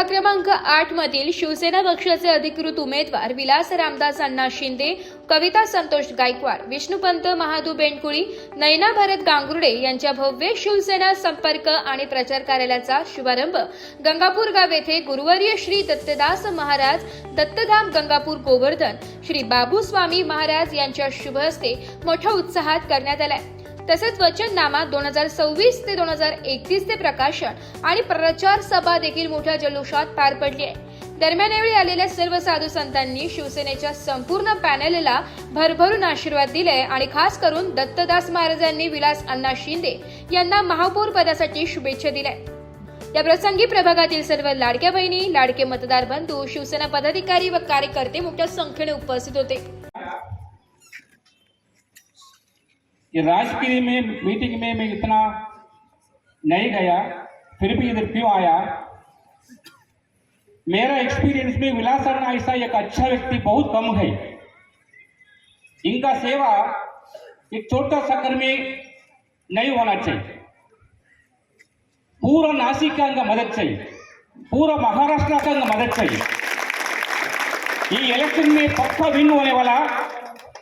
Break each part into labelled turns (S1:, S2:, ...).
S1: प्रभाग क्रमांक 8 मधील शिवसेना पक्षाचे अधिकृत उमेदवार विलास रामदास अण्णा शिंदे, कविता संतोष गायकवाड, विष्णुपंत महादू बेंडकुळी, नयना भरत गांगुर्डे यांच्या भव्य शिवसेना संपर्क आणि प्रचार कार्यालयाचा शुभारंभ गंगापूर गाव येथे गुरुवर्य श्री दत्तदास महाराज, दत्तधाम गंगापूर गोवर्धन, श्री बाबू स्वामी महाराज यांच्या शुभ हस्ते मोठ्या उत्साहात करण्यात आला। तसेच वचननामा 2026 ते 2031 चे प्रकाशन आणि प्रचार सभा देखील मोठ्या जल्लोषात पार पडली आहे। दरम्यान यावेळी आलेल्या सर्व साधू संतांनी शिवसेनेच्या संपूर्ण पॅनलला भरभरून आशीर्वाद दिले आणि खास करून दत्तदास महाराजांनी विलास अण्णा शिंदे यांना महापौर पदासाठी शुभेच्छा दिल्या। या प्रसंगी प्रभागातील सर्व लाडक्या बहिणी, लाडके मतदार बंधू, शिवसेना पदाधिकारी व कार्यकर्ते मोठ्या संख्येने उपस्थित होते।
S2: ये राजकीय में मीटिंग में मैं इतना नहीं गया, फिर भी इधर क्यों आया। मेरा एक्सपीरियंस में विलास अण्णा ऐसा एक अच्छा व्यक्ति बहुत कम है। इनका सेवा एक छोटा सा घर में नहीं होना चाहिए, पूरा नासिक का इनका मदद चाहिए, पूरा महाराष्ट्र का इनका मदद चाहिए। ये इलेक्शन में पक्का विन होने वाला,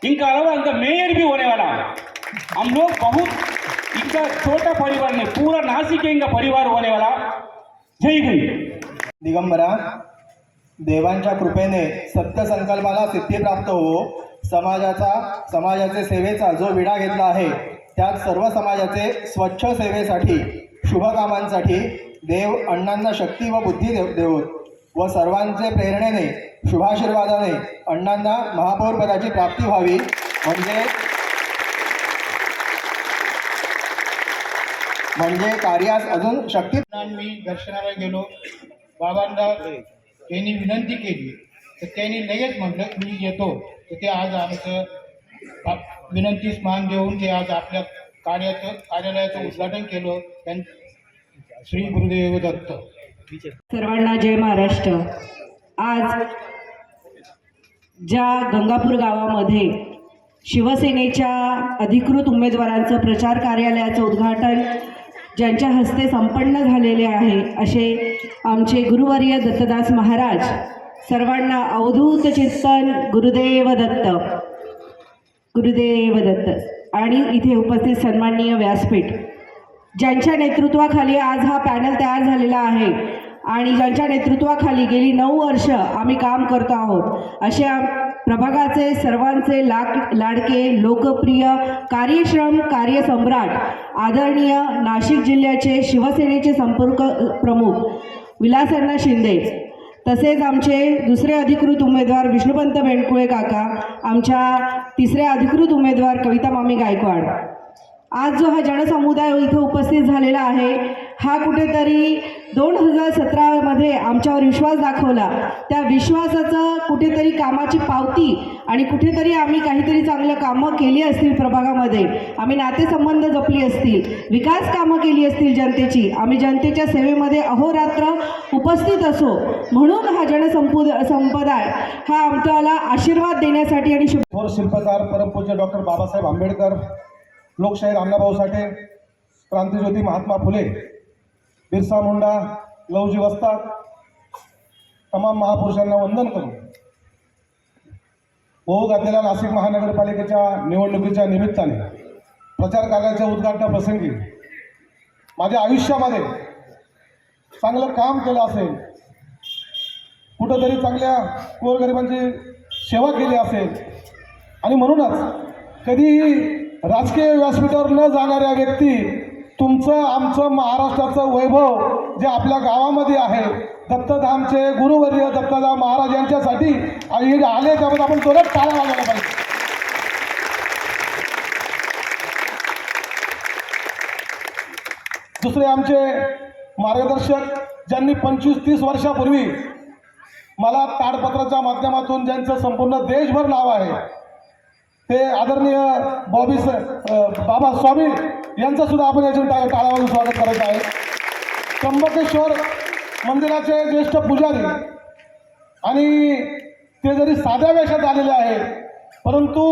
S2: इनका अलावा इनका मेयर भी होने वाला। हम लोग बहुत इनका छोटा परिवार नहीं, पूरा नासिक इनका परिवार होने वाला। जय हिंद।
S3: दिगंबरा, देवांच्या कृपेने सत्य संकल्पाला सिद्धी प्राप्त हो। समाजाचे सेवेचा जो विडा घेतला आहे त्यात सर्व समाजाचे स्वच्छ सेवेसाठी, शुभ कामांसाठी देव अण्णांना शक्ती व बुद्धी देवोत व सर्वांचे प्रेरणेने, शुभाशीर्वादाने अण्णांना महापौर पदाची प्राप्ती व्हावी। म्हणजे कार्यास अजून शक्ती।
S4: मी दर्शनाला गेलो, बाबांना त्यांनी विनंती केली तर त्यांनी लगेच म्हटलं मी येतो। तर ते आज आमचं विनंतीस मान देऊन ते आज आपल्या कार्यालयाचं उद्घाटन केलं। श्री गुरुदेव दत्त।
S5: सर्वांना जय महाराष्ट्र। आज ज्या गंगापूर गावामध्ये शिवसेनेच्या अधिकृत उमेदवारांचं प्रचार कार्यालयाचं उद्घाटन ज्यांच्या हस्ते संपन्न झालेले आहे असे आमचे गुरुवर्य दत्तदास महाराज, सर्वांना अवधूत चिंतन गुरुदेव दत्त, गुरुदेव दत्त। आणि इथे उपस्थित सन्माननीय व्यासपीठ, ज्यांच्या नेतृत्वाखाली आज हा पॅनल तयार झालेला आहे आणि ज्यांच्या नेतृत्वाखाली गेली 9 वर्ष आम्ही काम करतो आहोत, अशा प्रभागाचे सर्वांचे लाडके, लोकप्रिय, कार्यश्रम, कार्यसम्राट, आदरणीय नाशिक जिल्ह्याचे शिवसेनेचे संपर्क प्रमुख विलास अण्णा शिंदे, तसेच आमचे दुसरे अधिकृत उमेदवार विष्णुपंत बेंडकुळे काका, आमच्या तिसरे अधिकृत उमेदवार कविता मामी गायकवाड। आज जो हा जनसमुदाय इथं उपस्थित झालेला आहे हा कुठेतरी 2017 मध्ये आमच्यावर विश्वास दाखवला, त्या विश्वासाचं कुठेतरी कामाची पावती आणि कुठेतरी आम्ही काहीतरी चांगलं कामं केली असतील, प्रभागामध्ये आम्ही नातेसंबंध जपली असतील, विकास कामं केली असतील जनतेची, आम्ही जनतेच्या सेवेमध्ये अहोरात्र उपस्थित असो, म्हणून हा जनसंप्रदाय हा आमच्याला आशीर्वाद देण्यासाठी आणि
S3: थोर शिल्पकार परमपूज्य डॉक्टर बाबासाहेब आंबेडकर, लोकशाहीर अण्णाभाऊ साठे, क्रांतिज्योती महात्मा फुले, बिरसा मुंडा, लवजी वस्ताद, तमाम महापुरुषांना वंदन करून होऊ घातलेल्या नाशिक महानगरपालिकेच्या निवडणुकीच्या निमित्ताने प्रचार कार्याच्या उद्घाटन प्रसंगी माझ्या आयुष्यामध्ये चांगलं काम केलं असेल, कुठंतरी चांगल्या गोरगरिबांची सेवा केली असेल आणि म्हणूनच कधीही राजकीय व्यासपीठावर न जाणाऱ्या व्यक्ती तुमचं, आमचं, महाराष्ट्राचं वैभव जे आपल्या गावामध्ये आहे, दत्तधामचे गुरुवर्य दत्तधाम महाराज यांच्यासाठी आले, त्यामध्ये आपण जोरात टाळ्या वाजवायला पाहिजे। दुसरे आमचे मार्गदर्शक, ज्यांनी 25-30 वर्षापूर्वी मला ताडपत्राच्या माध्यमातून ज्यांचं संपूर्ण देशभर नाव आहे, ते आदरणीय बाबा स्वामी यांचं सुद्धा आपण याच्या टाळ्यावाजून स्वागत करत आहे। त्र्यंबकेश्वर मंदिराचे ज्येष्ठ पुजारी, आणि ते जरी साध्या वेशात आलेले आहेत परंतु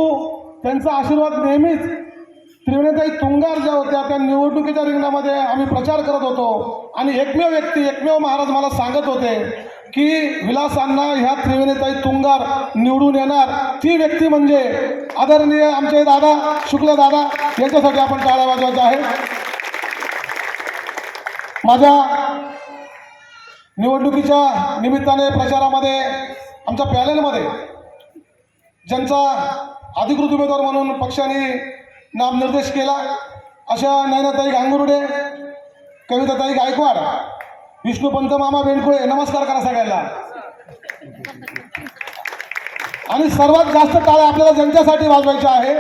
S3: त्यांचा आशीर्वाद नेहमीच
S6: त्रिवेणीताई तुंगार ज्या होत्या त्या निवडणुकीच्या रिंगणामध्ये आम्ही प्रचार करत होतो आणि एकमेव महाराज मला सांगत होते की विलासांना ह्या त्रिवेणीताई तुंगार निवडून येणार, ती व्यक्ती म्हणजे आदरणीय आमचे दादा शुक्ल दादा, यांच्यासाठी आपण टाळ्या वाजवायच्या आहे. माझ्या निवडणुकीच्या निमित्ताने प्रचारामध्ये आमच्या पॅनलमध्ये ज्यांचा अधिकृत उमेदवार म्हणून पक्षाने नामनिर्देश केला अशा नयनाताई गांगुर्डे, कविताताई गायकवाड, विष्णुपंत मामा बेंडकुळे, नमस्कार करा सगळ्यांना. आणि सर्वात जास्त टाळ्या आपल्याला ज्यांच्यासाठी वाजवायच्या आहे,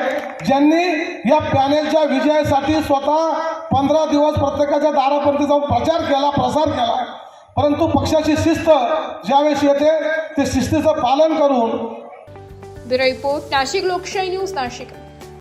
S6: ज्यांनी या पॅनेलच्या विजयासाठी स्वतः 15 दिवस प्रत्येकाच्या दारापर्यंत जाऊन प्रचार केला, प्रसार केला, परंतु पक्षाची शिस्त ज्यावेळेस येते ते शिस्तीचं पालन करून.
S1: ब्युरो रिपोर्ट, नाशिक लोकशाही न्यूज, नाशिक.